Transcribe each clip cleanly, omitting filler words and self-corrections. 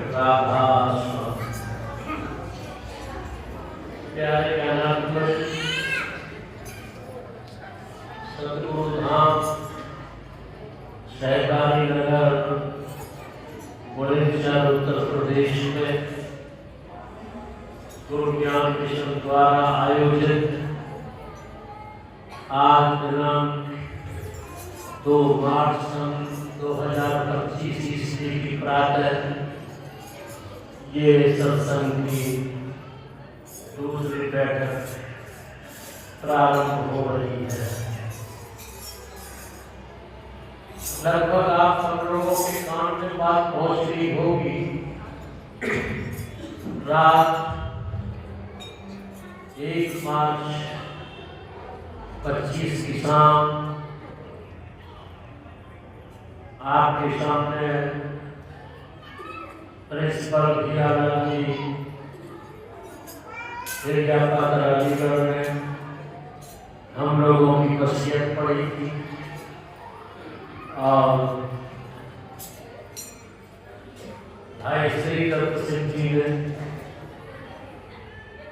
राधा प्यारे अनात्मक सतगुरु धाम सहकारी नगर बुलंदशहर उत्तर प्रदेश में गुरु ज्ञान मिशन द्वारा आयोजित आज दिनांक 2 मार्च सन 2025 ईस्वी की प्रातः ये सत्संग की दूसरी बैठक प्रारंभ हो रही है। लगभग आप सब लोगों के कान में बात पहुंच रही होगी। रात 1 मार्च 25 की शाम आपके सामने प्रिंसिपल भियानंद जी अलीगढ़ में हम लोगों की वसीयत पड़ी थी और भाई श्री दत्त सिंह जी ने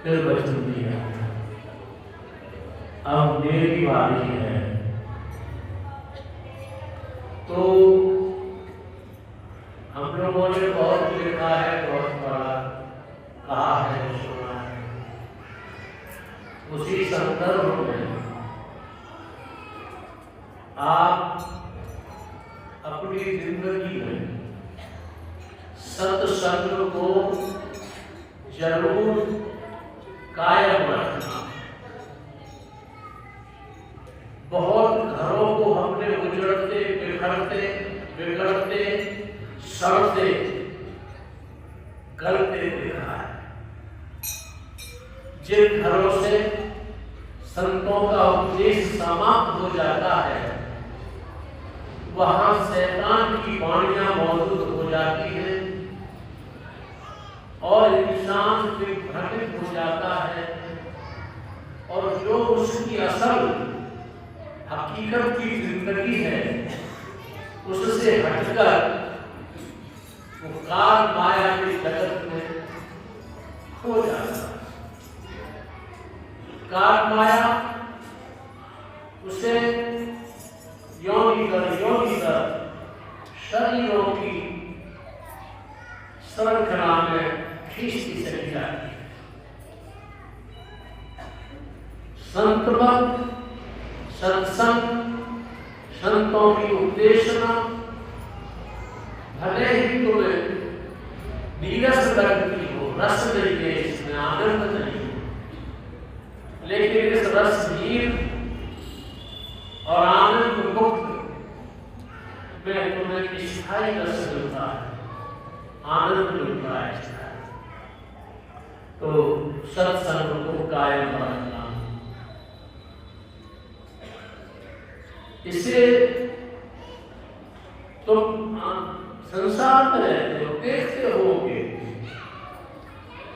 फिर वचन दिया अब मेरी बारी है। तो हम लोगों ने बहुत लिखा है, बहुत पढ़ा, कहा है, सुना है। उसी संदर्भ में आप अपनी जिंदगी में सत्संग को जरूर कायम रखना। बहुत घरों को हमने उजड़ते, बिखरते, बिगड़ते, सड़ते, गलते देखा है। जिन घरों से संतों का उपदेश समाप्त हो जाता है वहां शैतान की वाणियां मौजूद हो जाती हैं और इंसान फिर भ्रमित हो जाता है और जो उसकी असल हकीकत की जिंदगी है उससे हटकर वो काल माया के जगत में खो जाता है। काल माया उसे योनिकर शरीरों की श्रृंखला में खींचती चली जाती है। संतमत सत्संग, संतों की उपदेशना भले ही तुम्हें नीरस लगती हो, रस नहीं है इसमें, आनंद नहीं, लेकिन इस रसहीन और आनंद मुक्त में तुम्हें स्थायी रस मिलता है, आनंद मिलता है। तो सत्संग को कायम रखना। इससे तुम संसार में रहते हो, देखते होगे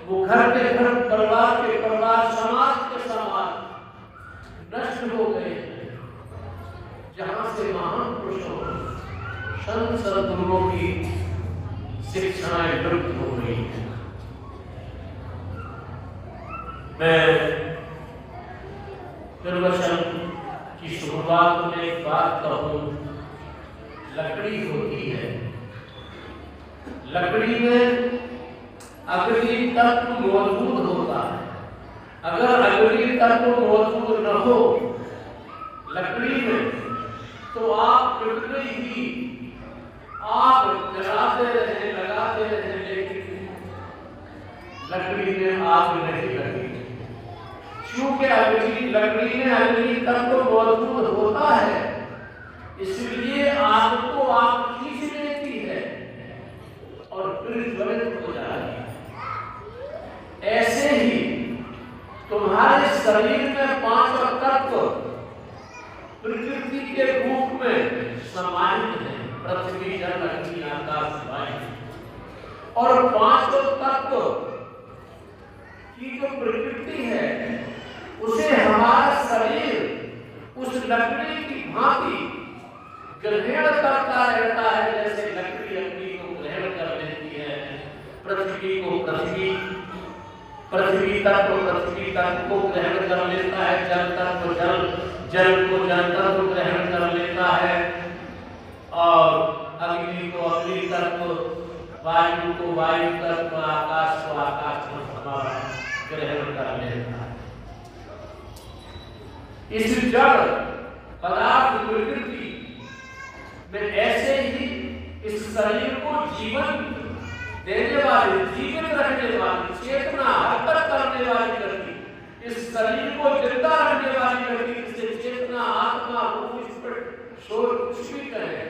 वो घर के घर, परिवार के परिवार, समाज के समाज नष्ट हो गए हैं जहां से महान पुरुषों संत सद्गुरुओं की शिक्षाएं लुप्त हो गई हैं। मैं प्रवचन की शुरुआत में एक बात कहूं, लकड़ी होती है, लकड़ी में अग्नि तत्व मौजूद होता है। अगर अग्नि तत्व मौजूद न हो लकड़ी में तो आप बिल्कुल ही आग जलाते रहे, लगाते रहे, लेकिन लकड़ी में आग नहीं लगी। क्योंकि लकड़ी में अग्नि तत्व मौजूद होता है, इसलिए आग को आग खींच लेती है और फिर ज्वलित हो जाती है। ऐसे ही तुम्हारे शरीर में 5 तत्व प्रकृति के रूप में समाहित है, पृथ्वी, जल, अग्नि, आकाश, वायु। और 5 तत्व की जो प्रकृति है उसे हमारा शरीर उस लकड़ी की भांति ग्रहण करता रहता है। जैसे लकड़ी अग्नि को ग्रहण कर लेती है, तत्व पृथ्वी तत्व को ग्रहण कर लेता है, जल तत्व जल को जल तत्व ग्रहण कर लेता है, और अग्नि को अग्नि तत्व, वायु को वायु तत्व, आकाश को आकाश तत्व ग्रहण कर लेता है। इस जड़ पदार्थ प्रकृति में ऐसे ही इस शरीर को जीवन देने वाली, जीवित रखने वाली, चेतना हरकत करने वाली गति, इस शरीर को जिंदा रखने वाली गति, इसे चेतना, आत्मा, रूप, स्पिरिट, सोल कुछ भी कहें,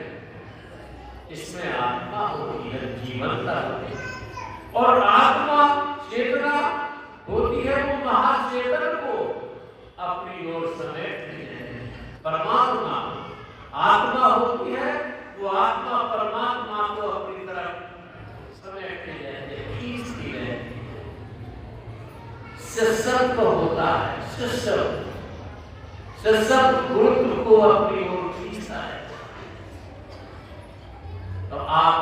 इसमें आत्मा होती है, जीवनता होती है। और आत्मा चेतना होती है वो महाचेतन को अपनी ओर समेटती है। परमात्मा आत्मा होती है, वो आत्मा परमात्मा को अपनी तरफ समेटती रहती है, खींचती रहती है। सशक्त होता है, सशक्त गुरुत्व को अपनी ओर खींचता है। तो आप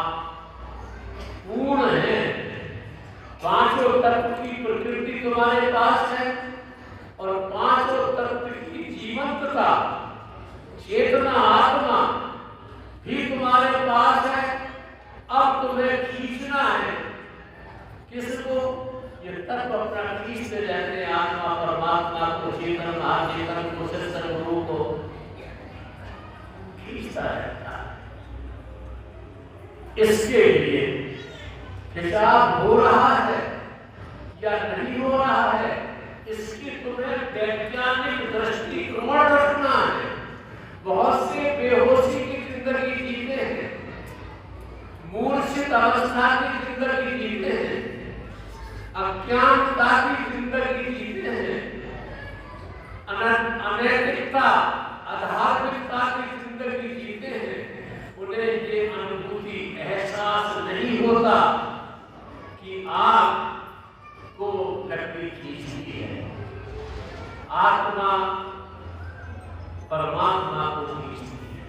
पूर्ण हैं, पांचों तत्व की प्रकृति तुम्हारे पास है, और पांचों तत्व की जीवंतता, चेतना, आत्मा भी तुम्हारे पास है। अब तुम्हें खींचना है किसको? ये तत्व अपना खींचते रहते हैं, आत्मा परमात्मा को, चेतन महाचेतन को, सत्संग को खींचता रहता है। इसके लिए हिसाब हो रहा है या नहीं हो रहा है, इसकी तुम्हें वैज्ञानिक दृष्टिकोण रखना है। बहुत से बेहोशी की जिंदगी जीते हैं, मूर्छित अवस्था की जिंदगी जीते हैं, अज्ञानता की जिंदगी जीते हैं, अनैतिकता, अधार्मिकता की जिंदगी जीते हैं। उन्हें ये अनुभूति, एहसास नहीं होता कि आपको लकड़ी खींचती है, आत्मा परमात्मा को खींचती है,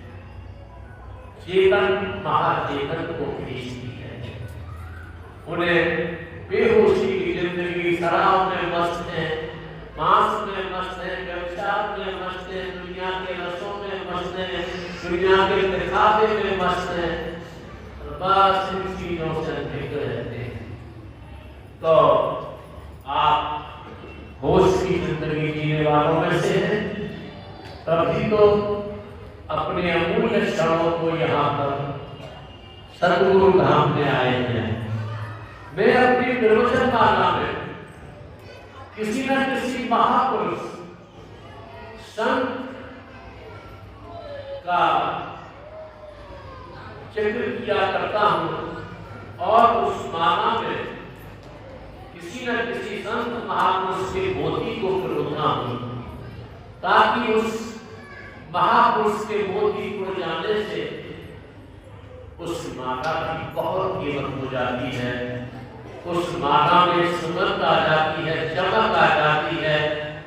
चेतन महाचेतन को खींचती है। उन्हें बेहोशी की जिंदगी, शराब में मस्त है, मांस में मस्त है, व्यवसाय में मस्त है, दुनिया के रसों में मस्त है, दुनिया के दिखावे में मस्त है, बस इन चीजों से भिड़ रहते हैं। तो आप होश की जिंदगी जीने वालों में से हैं, तभी तो अपने अमूल्य क्षणों को यहाँ पर सतगुरु धाम में आए हैं। मैं अपनी प्रवचन माला में किसी न किसी महापुरुष संत का जिक्र किया करता हूँ, और उस माला में किसी न किसी संत महापुरुष के मोती को पिरोता हूँ, ताकि उस महापुरुष के मोती को जाने से उस माला की बहुत कीमत हो जाती है, उस माला में सुगंध आ जाती है, चमक आ जाती है,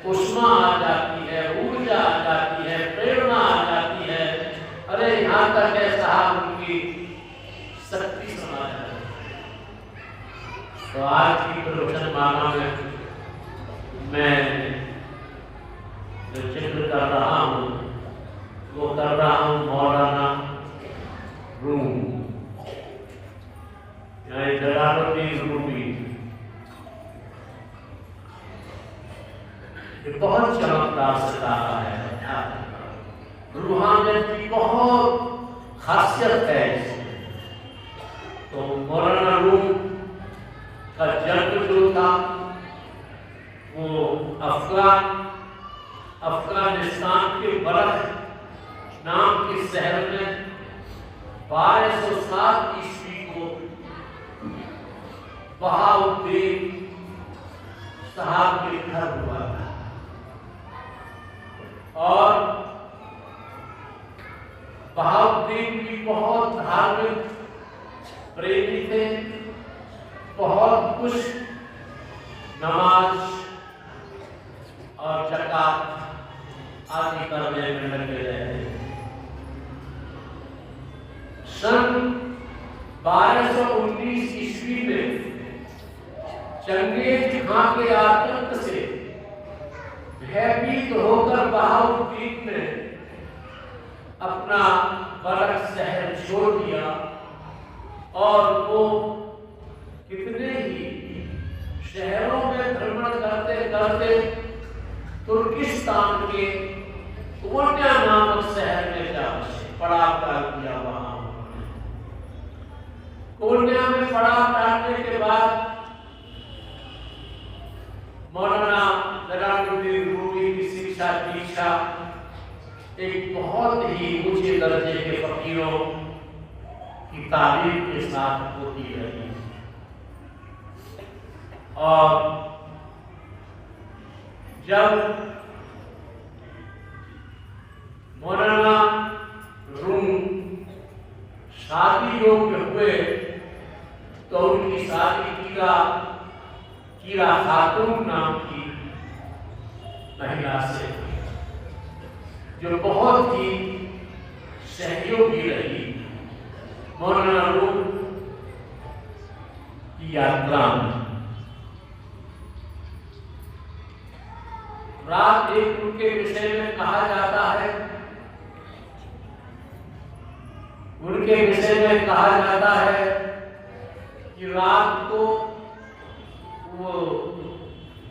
उष्मा आ जाती है, ऊर्जा आ जाती है, प्रेरणा आ जाती है। अरे यहाँ तक है साहब, उनकी शक्ति समा जाती है। तो आज की प्रवचन माला में मैं जो चित्र कर रहा हूँ वो कर रहा हूँ मौलाना रूम, यानी जलालुद्दीन रूमी। ये बहुत चमकदार सितारा है, रूहानियत की बहुत खासियत है इसमें। तो मौलाना रूम का जन्म जो था वो अफगानिस्तान के बलख नाम के शहर में 1207 ईस्वी को बहाउद्दीन साहब के घर हुआ था। और बहाउद्दीन भी बहुत धार्मिक प्रेमी थे, बहुत कुछ नमाज और ज़कात आदि करने में लगे रहे। सन 1219 ईस्वी में चंगेज खां के आतंक भयभीत होकर बहाउद्दीन ने अपना बलक शहर छोड़ दिया और वो कितने ही शहरों में भ्रमण करते करते तुर्किस्तान के कोन्या नामक शहर में जा पड़ाव डाल दिया। वहां कोन्या में पड़ाव डालने के बाद मौलाना जलालुद्दीन रूमी की शिक्षा दीक्षा एक बहुत ही ऊंचे दर्जे के फकीरों की तालीम के साथ होती रही और जब मौलाना रूम शादी योग्य हुए तो उनकी शादी कीरा खातून नाम की महिला से, जो बहुत ही सहयोगी रही मौलाना रूम की यात्रा में। रात एक उनके विषय में कहा जाता है, उनके विषय में कहा जाता है कि रात को वो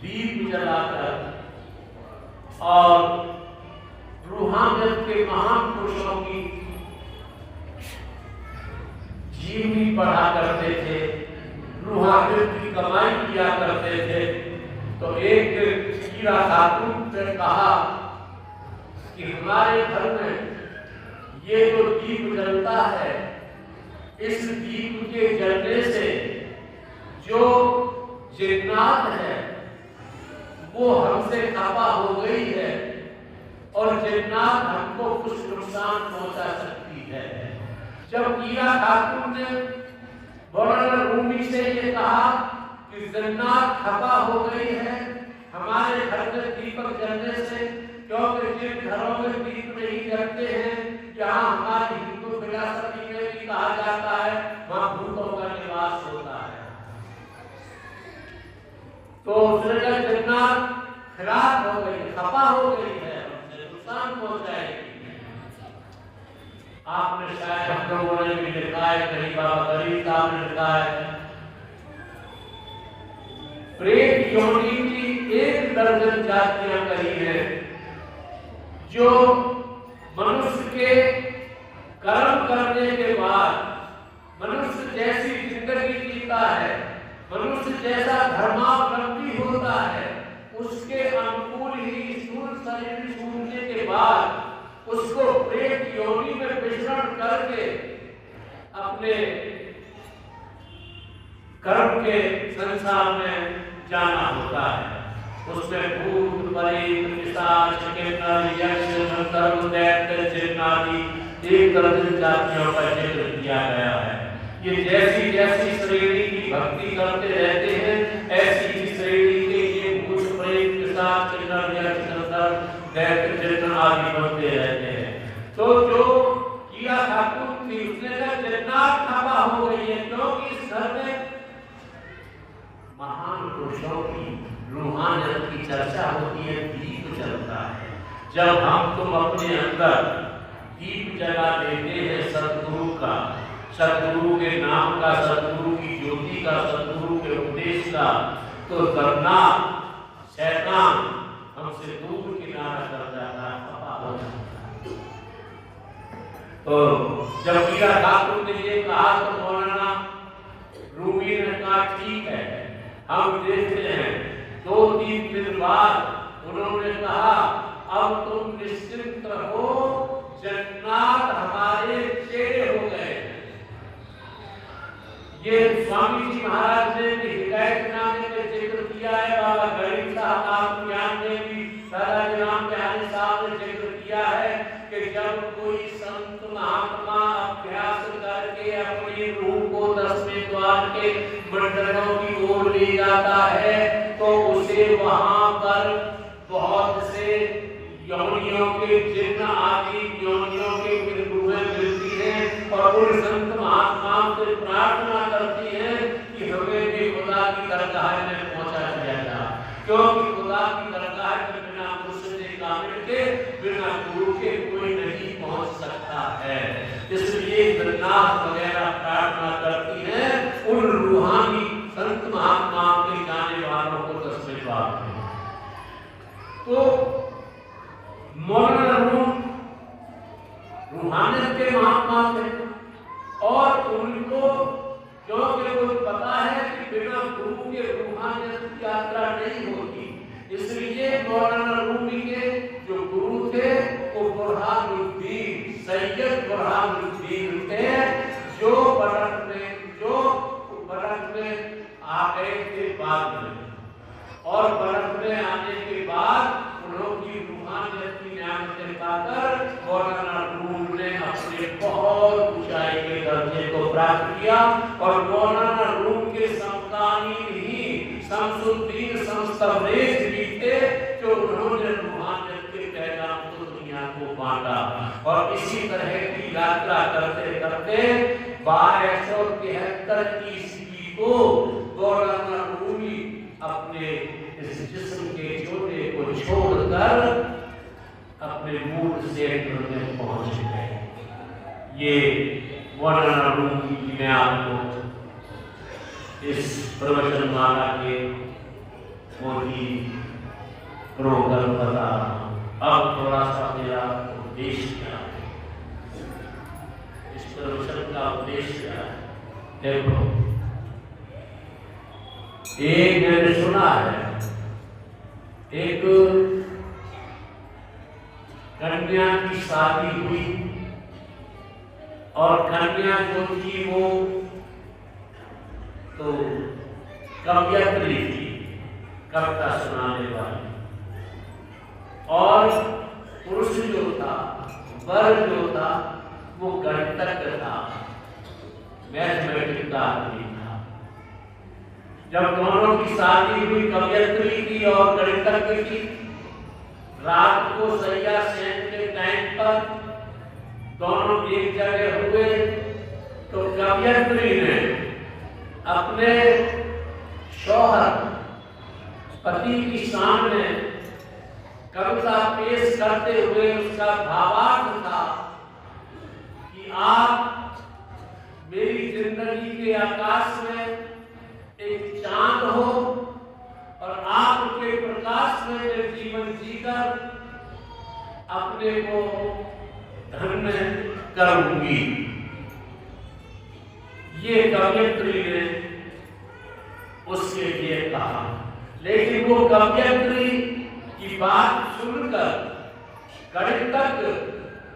दीप जलाकर और रूहानियत के महान पुरुषों की जीवनी पढ़ा करते थे, रूहानियत की कमाई किया करते थे। तो एक कीरा खातून ने कहा कि हमारे घर में ये जो दीप जलता है, इस दीप के जलने से जो जिन्नात है वो हमसे खफा हो गई है और जिन्नात हमको कुछ नुकसान पहुंचा सकती है। जब कीरा खातून ने मौलाना रूमी से ये कहा कि जिन्नात खफा हो गई है हमारे घर में दीपक जलने से, क्योंकि जिन घरों में दीप नहीं जलते हैं, जहाँ हमारी हिंदू फिलॉसफी में भी कहा जाता है वहाँ भूतों का निवास होता है, तो उसने कहा जिन्नात खराब हो गई, खफा हो गई है, हमसे नुकसान पहुंचाएगी। आपने शायद हम लोगों ने भी लिखा है, कहीं बाबा गरीब साहब ने लिखा है, प्रेत योनि की 1 दर्जन जातियां कही है जो मनुष्य के कर्म करने के बाद मनुष्य जैसी जिंदगी जीता है, मनुष्य जैसा धर्मावलंबी होता है, उसके अनुकूल ही स्थूल शरीर छूटने के बाद उसको प्रेत योनि में विचरण करके अपने कर्म के संसार में जाना होता है। उसमें भूत प्रेत पिशाच किन्नर यक्ष गंधर्व दैत्य जिन्नादि 1 दर्जन जातियों का जिक्र किया गया है। ये जैसी जैसी श्रेणी की भक्ति करते रहते हैं, ऐसी ही श्रेणी के ये भूत प्रेत पिशाच किन्नर यक्ष गंधर्व दैत्य जिन्न आदि बनते रहते हैं। तो जो कीरा खातून थी उसने कहा जिन्नात खफा हो गई है, क्योंकि इस घर में महान पुरुषों की रूहानियत की चर्चा होती है, दीप जलता है। जब हम तुम अपने अंदर दीप जला देते हैं सतगुरु का, सतगुरु के नाम का, सतगुरु की ज्योति का, सतगुरु के उपदेश का, तो डरना शैतान हमसे दूर किनारा कर जाता है, खफा हो जाता है। तो जब कीरा खातून ने ये कहा तो मौलाना रूमी ने कहा ठीक है, हम देखते हैं। 2-3 दिन बाद उन्होंने कहा अब तुम निश्चिंत रहो, जन्नात हमारे चेहरे हो गए। ये स्वामी जी महाराज ने भी हिदायतनामे में जिक्र किया है, बाबा गरीब साहब आत्मज्ञान ने भी, दादा जनाब बिहारी साहब ने जिक्र किया है कि जब कोई संत महात्मा अभ्यास करके अपनी रूह को 10वें द्वार के मंडलों की ओर ले जाता है तो उसे वहां पर बहुत से योनियों के जिन्न आदि योनियों के रूहें मिलती हैं और उन संत महात्माओं से प्रार्थना करती हैं कि हमें भी खुदा की दरगाह में पहुंचा दिया जाए, क्योंकि खुदा की दरगाह में बिना कामिल के बिना गुरु के कोई नहीं पहुंच सकता है। इसलिए जन्नत वगैरह प्रार्थना करती है उन रूहानी संत महात्माओं के जाने वालों को 10वें बार में। तो मौलाना रूम रूहानियत के महात्मा थे और उनको क्योंकि वो पता है कि बिना गुरु के रूहानियत की यात्रा नहीं होती, इसलिए मौलाना रूमी के जो गुरु थे वो बुरहानुद्दीन सैयद बुरहानुद्दीन थे, जो बरक में आ गए थे बाद में। और बरक में आने के बाद उन्होंने रूहानियत की नियामतें पाकर मौलाना रूम ने अपने बहुत ऊंचाई के दर्जे को प्राप्त किया और मौलाना रूम के समकालीन ही शमसुद्दीन शमस्तबरेज भी थे जो उन्होंने रूहानियत के पैगाम को दुनिया को बांटा। और इसी तरह की यात्रा करते करते 1273 ईस्वी को मौलाना रूमी अपने इस जिस्म के जोड़े को छोड़कर अपने मूल क्षेत्र में पहुंच गए। ये मौलाना रूमी की मैं आपको इस प्रवचनमाला के मोदी प्रोग्राम बता रहा हूं। अब थोड़ा सा मेरा उद्देश्य क्या है, इस प्रवचन का उद्देश्य क्या है। देखो, एक मैंने सुना है एक कन्या की शादी हुई और कन्या जो थी वो तो कवियत्री थी, कविता सुनाने वाली, और पुरुष जो था वर जो था वो गणितज्ञ था, मैथमेटिक्स का आदमी था। जब दोनों की शादी हुई, कवियत्री की और गणितज्ञ की, रात को सैया सेन के टाइम पर दोनों एक जगह हुए तो कवियत्री ने अपने शौहर पति की सामने कविता पेश करते हुए उसका भावार्थ था कि आप मेरी जिंदगी के आकाश में एक चांद हो और आपके प्रकाश में मैं जीवन जीकर अपने को धन्य करूंगी। ये कवियत्री ने उसके लिए कहा, लेकिन वो कवियत्री की बात सुनकर गणितज्ञ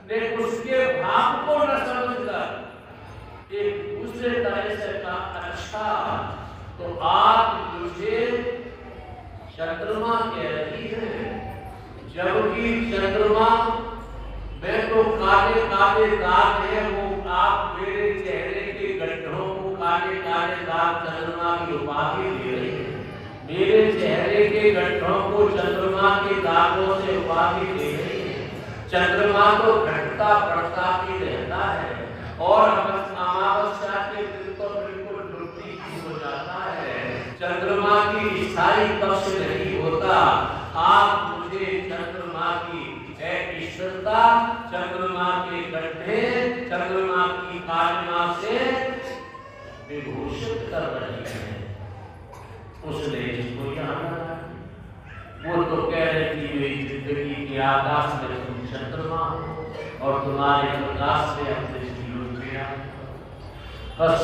ने उसके भाव को न समझकर एक दूसरे तरह से कहा, अच्छा तो आप मुझे चंद्रमा कह रही है, जबकि चंद्रमा में तो काले काले दाग है, वो आप मेरे चेहरे के गड्ढों को काले काले दाग चंद्रमा की उपाधि दे रही है, मेरे चेहरे के गड्ढों को चंद्रमा के दागों से उपाधि दे रही है। चंद्रमा तो घटता बढ़ता ही रहता है और अमावस्या के दिन तो बिल्कुल लुप्ती हो जाता है, चंद्रमा की स्थायी पक्ष नहीं होता। आप मुझे चंद्रमा की ईश्वरता, चंद्रमा के गड्ढे, चंद्रमा की कालिमा से विभूषित कर रही है। उसने इसको याद, वो तो कह रही थी मेरी जिंदगी के आकाश में तुम चंद्रमा हो और तुम्हारे प्रकाश से अपने जीवन में बस।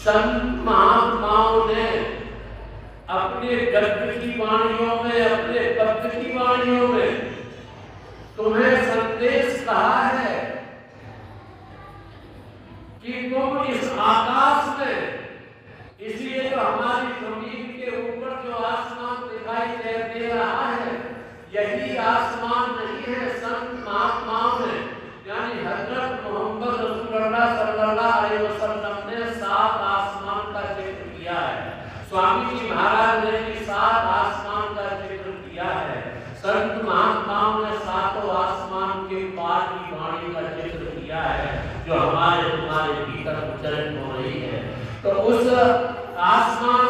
संत महात्माओं ने अपने गद्य की वाणियों में, अपने पद्य की वाणियों में तुम्हें संदेश कहा है कि तुम इस आकाश में, इसलिए तो हमारी जमीन के ऊपर जो आसमान दिखाई दे रहा है यही आसमान नहीं है। संत महात्माओं ने यानी हजरत मोहम्मद रसूलुल्लाह सल्लल्लाहु अलैहि वसल्लम ने 7 आसमान का जिक्र किया है। स्वामी जी महाराज ने भी 7 आसमान का जिक्र किया है। संत महात्माओं ने 7 आसमान के पार की वाणी का जिक्र किया है जो हमारे तुम्हारे भीतर उच्चारण हो रही है। तो उस आसमान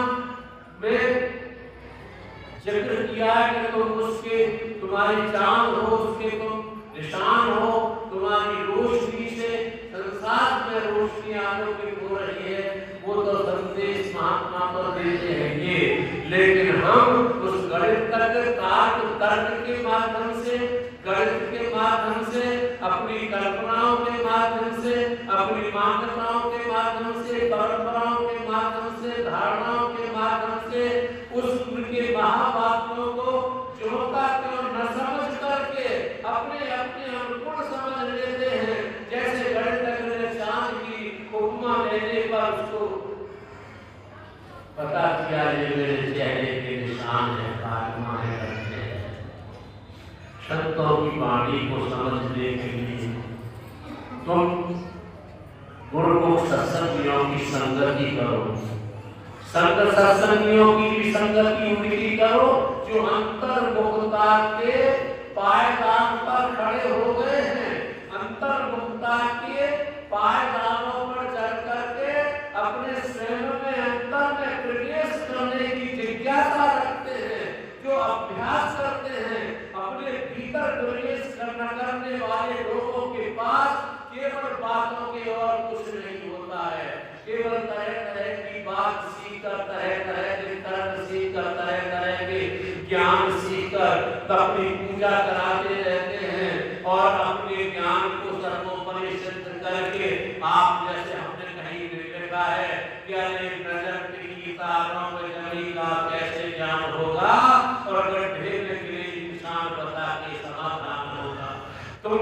में जिक्र किया है कि तुम तुम्हारी चांद हो उसके तुम निशान हो, तुम्हारी रोशनी से संसार में रोशनी आलोकित हो रही है, वो तो संदेश महात्मा तो देते हैं ये। लेकिन हम उस गणित तर्क के माध्यम से, गणित के माध्यम से, अपनी कल्पनाओं के माध्यम से, अपनी मान्यताओं के माध्यम से, परंपराओं के माध्यम से, धारणाओं के माध्यम से उस उनके महावाक्यों को ज्यों का त्यों न समझ करके अपने अपने अनुकूल समझ लेते हैं। जैसे गणितज्ञ ने चांद की उपमा लेने पर उसको पता किया ये मेरे चेहरे के निशान है, काटमा है, करते हैं। संतों की वाणी को समझने के लिए तुम गुरुमुख सत्संगियों की संगति करो, संत सत्संगियों की भी संगति उनकी करो जो अंतर्मुखता के पायदान पर खड़े हो गए हैं, अंतर्मुखता के पायदानों पर चढ़ करके अपने स्वयं में अंतर में प्रवेश करने की जिज्ञासा रखते हैं, जो अभ्यास करते हैं। अपने भीतर प्रवेश करने वाले लोगों के पास केवल बातों के और कुछ नहीं होता है, केवल तरह तरह की बात सीखकर, तरह तरह के तर्क सीखकर, तरह तरह के ज्ञान सीखकर अपनी पूजा कराते रहते हैं और अपने ज्ञान को सर्वोपरि सिद्ध करके आप जैसे हमने कहीं लिखा है कि अरे नजर की तारों में जमी का कैसे ज्ञान होगा और गड्ढे में गिरे इंसान बता के समाधान होगा। तुम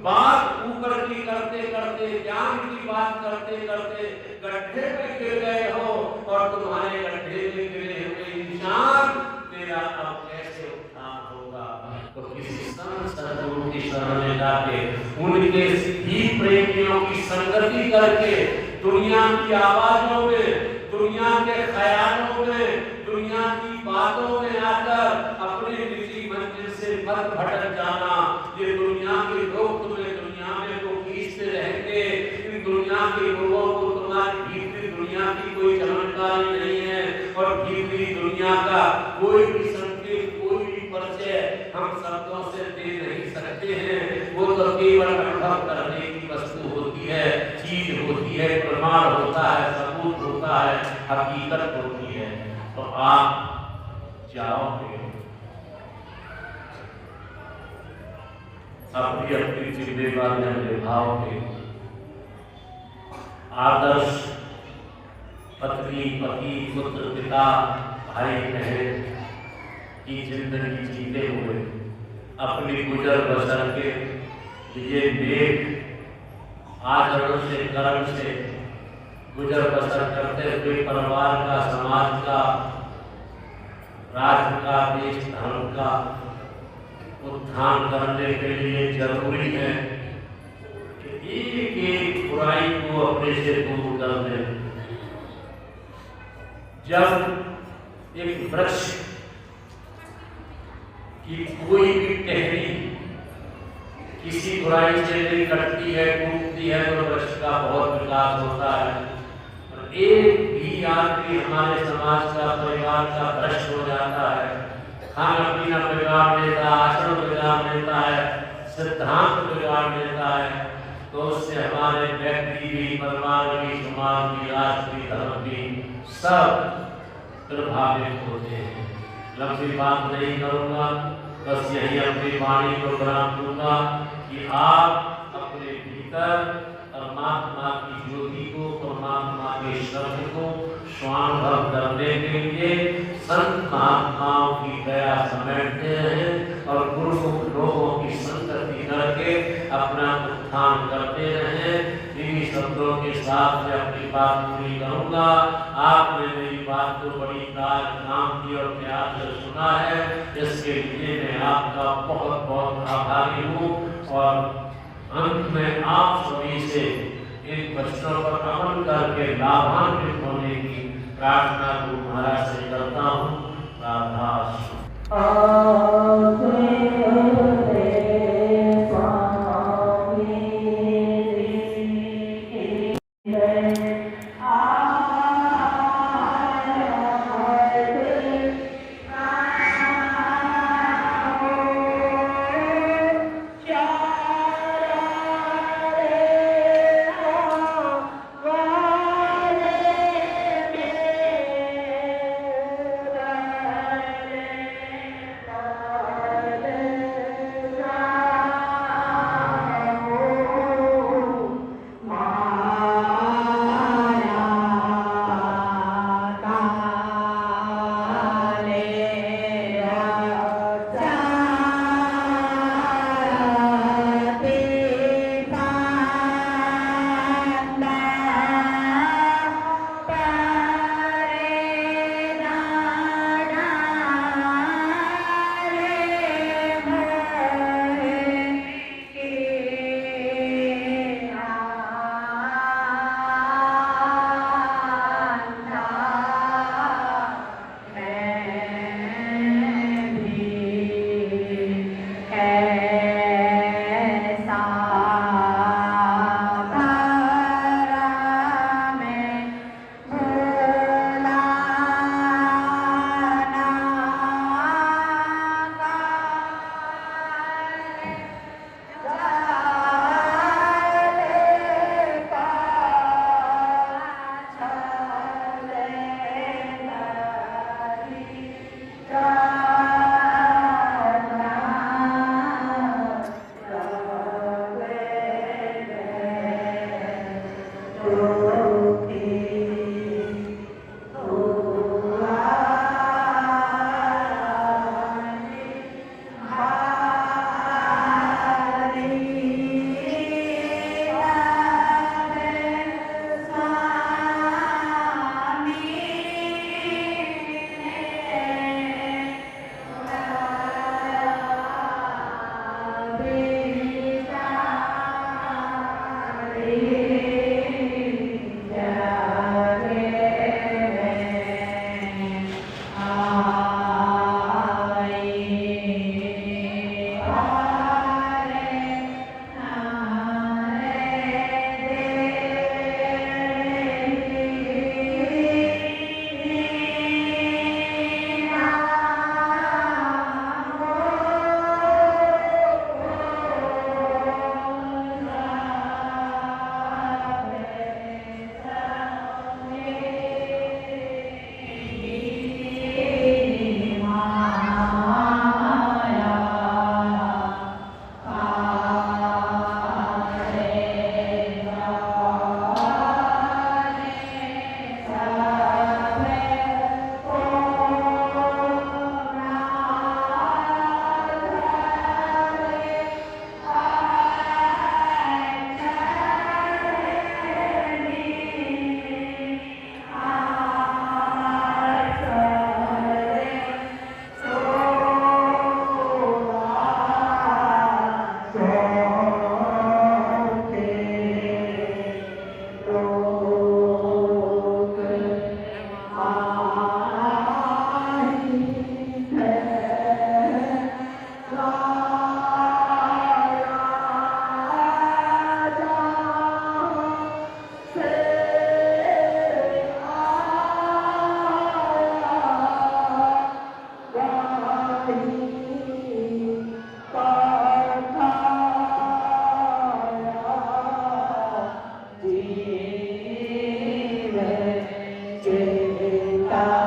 बात ऊपर की करते करते, ज्ञान की बात करते करते गड्ढे में गिर गए हो और तुम्हारे गड्ढे में गिरे हुए इंसान तेरा अब कैसे उत्थान होगा। तो किसी संत सद्गुरु की शरण में जाके उनके ही प्रेमियों की संगति करके दुनिया की आवाजों में, दुनिया के ख्यालों में, दुनिया की बातों में आकर अपने निजी मंजिल से मत भटक जाना। ये दुनिया के लोग तुम्हें दुनिया में को खींचते रहेंगे, इन दुनिया के लोगों को तुम्हारी भीतरी दुनिया की कोई जानकारी नहीं है और भीतरी दुनिया का कोई भी संकेत, कोई भी परिचय हम शब्दों से दे नहीं सकते हैं। वो तो केवल अनुभव करने की वस्तु होती है, चीज होती है, प्रमाण होता है, सबूत होता है, हकीकत होती है। तो आप जाओगे अपनी अपनी जिम्मेदारियां निभाओगे, आदर्श पत्नी, पति, पुत्र, पिता, भाई बहन की जिंदगी जीते हुए अपनी गुजर बसर के लिए नेक आचरण से, कर्म से गुजर बसर करते हुए परिवार का, समाज का, राज्य का, देश धर्म का उत्थान करने के लिए जरूरी है कि एक एक बुराई को अपने से दूर कर दें। जब एक वृक्ष की कोई भी टहनी किसी बुराई से नहीं कटती है, टूटती है, तो वृक्ष का बहुत विकास होता है। और एक भी आदमी हमारे समाज का, परिवार का भ्रष्ट हो जाता है, खाना पीना बिगाड़ लेता है, आचरण बिगाड़ लेता है, सिद्धांत बिगाड़ लेता है, तो उससे हमारे व्यक्ति भी, परिवार भी, समाज भी, राष्ट्र भी, धर्म भी सब प्रभावित होते हैं। लंबी बात नहीं करूँगा, बस यही अपनी वाणी को विराम दूंगा कि आप अपने भीतर परमात्मा की ज्योति को, परमात्मा के शब्द को स्वानुभव करने के लिए संत महात्माओं की दया समेटते हैं और गुरुमुख लोगों की संगति करके अपना उत्थान करते रहें। इन्हीं शब्दों के साथ मैं अपनी बात पूरी करूंगा। आपने मेरी बात को बड़ी काम की और प्यार से सुना है, इसके लिए मैं आपका बहुत बहुत आभारी हूँ और अंत में आप सभी से इन वचनों पर अमल करके लाभान्वित होने की प्रार्थना गुरु महाराज से करता हूँ। पिता